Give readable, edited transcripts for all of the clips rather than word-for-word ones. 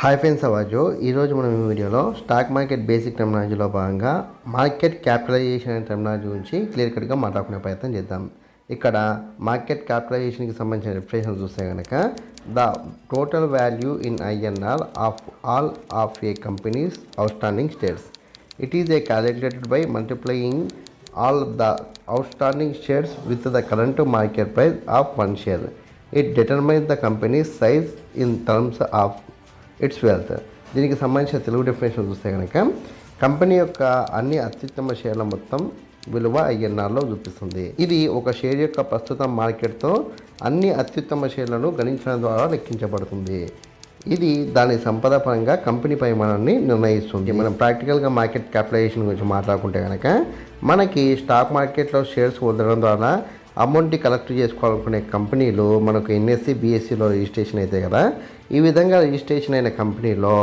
Hi friends, అవాజు ఈరోజు మనం ఈ వీడియోలో స్టాక్ మార్కెట్ బేసిక్ టెర్మినాలజీలో భాగంగా మార్కెట్ క్యాపిటలైజేషన్ అనే టెర్మినాలజీ గురించి క్లియర్ కట్గా మాట్లాడుకునే ప్రయత్నం చేద్దాం. ఇక్కడ మార్కెట్ క్యాపిటలైజేషన్కి సంబంధించిన రిఫరెన్స్ చూస్తే కనుక the total value in INR of all of A companies outstanding shares. It is a calculated by multiplying all the outstanding shares with the current market price of one share. It determines the companies size in terms of it's wealth. దీనికి సంబంధించిన Telugu definition చూస్తే కనుక company యొక్క అన్ని అత్యుత్తమ షేర్ల మొత్తం విలువ ఐఎన్ఆర్లో చూపిస్తుంది. ఇది ఒక షేర్ యొక్క ప్రస్తుత మార్కెట్తో అన్ని అత్యుత్తమ షేర్లను గణించడం ద్వారా లెక్కించబడుతుంది. ఇది దాని సంపద పరంగా కంపెనీ పరిమాణాన్ని నిర్ణయిస్తుంది. మనం ప్రాక్టికల్గా మార్కెట్ క్యాపిటలైజేషన్ గురించి మాట్లాడుకుంటే కనుక మనకి స్టాక్ మార్కెట్లో షేర్స్ పొందడం ద్వారా అమౌంట్ని కలెక్ట్ చేసుకోవాలనుకునే కంపెనీలు మనకు ఎన్ఎస్సి బిఎస్సిలో రిజిస్ట్రేషన్ అయితే కదా, ఈ విధంగా రిజిస్ట్రేషన్ అయిన కంపెనీలో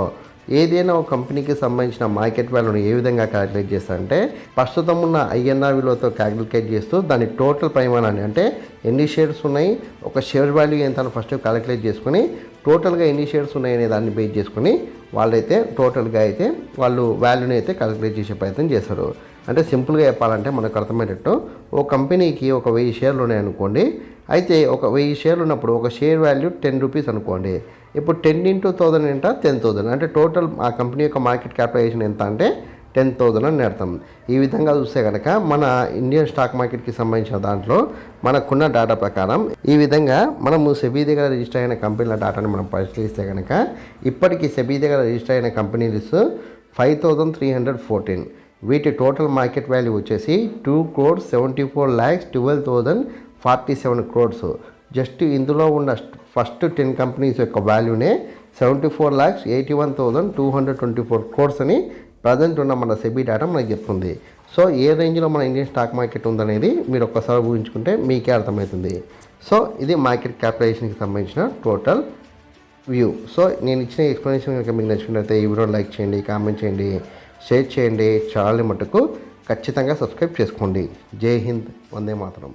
ఏదైనా ఒక కంపెనీకి సంబంధించిన మార్కెట్ వాల్యూని ఏ విధంగా క్యాలిక్యులేట్ చేస్తారంటే ప్రస్తుతం ఉన్న ఐఎన్ఆర్ విలువతో క్యాలిక్యులేట్ చేస్తూ దాని టోటల్ పరిమాణాన్ని, అంటే ఎన్ని షేర్స్ ఉన్నాయి, ఒక షేర్ వాల్యూ ఎంత ఫస్ట్ క్యాలిక్యులేట్ చేసుకుని టోటల్గా ఎన్ని షేర్స్ ఉన్నాయనే దాన్ని బేస్ చేసుకుని వాళ్ళైతే టోటల్గా అయితే వాళ్ళు వాల్యూని అయితే క్యాలిక్యులేట్ చేసే ప్రయత్నం చేస్తారు. అంటే సింపుల్గా చెప్పాలంటే మనకు అర్థమయ్యేటట్టు ఓ కంపెనీకి ఒక 1000 షేర్లు ఉన్నాయనుకోండి. అయితే ఒక 1000 షేర్లు ఉన్నప్పుడు ఒక షేర్ వాల్యూ 10 రూపీస్ అనుకోండి. ఇప్పుడు 10 into 1000 ఎంత 10,000. అంటే టోటల్ ఆ కంపెనీ యొక్క మార్కెట్ క్యాపిటలైజేషన్ ఎంత అంటే 10,000 అని అర్థం. ఈ విధంగా చూస్తే కనుక మన ఇండియన్ స్టాక్ మార్కెట్కి సంబంధించిన దాంట్లో మనకున్న డేటా ప్రకారం ఈ విధంగా మనము సెబీ దగ్గర రిజిస్టర్ అయిన కంపెనీల డేటాని మనం పరిశీలిస్తే కనుక ఇప్పటికీ సెబీ దగ్గర రిజిస్టర్ అయిన కంపెనీస్ 5,314. వీటి టోటల్ మార్కెట్ వాల్యూ వచ్చేసి 2,74,12,047 crores. జస్ట్ ఇందులో ఉన్న ఫస్ట్ 10 కంపెనీస్ యొక్క వాల్యూనే 74,81,224 crores అని ప్రజెంట్ ఉన్న మన సెబీ డేటా మనకు చెప్తుంది. సో ఏ రేంజ్లో మన ఇండియన్ స్టాక్ మార్కెట్ ఉందనేది మీరు ఒక్కసారి ఊహించుకుంటే మీకే అర్థమవుతుంది. సో ఇది మార్కెట్ క్యాపిటలైజేషన్కి సంబంధించిన టోటల్ వ్యూ. సో నేను ఇచ్చిన ఎక్స్ప్లెనేషన్ కనుక మీకు నచ్చినట్లయితే ఈ వీడియో లైక్ చేయండి, కామెంట్ చేయండి, షేర్ చేయండి. ఛానల్ని మటుకు ఖచ్చితంగా సబ్స్క్రైబ్ చేసుకోండి. జై హింద్, వందే మాతరం.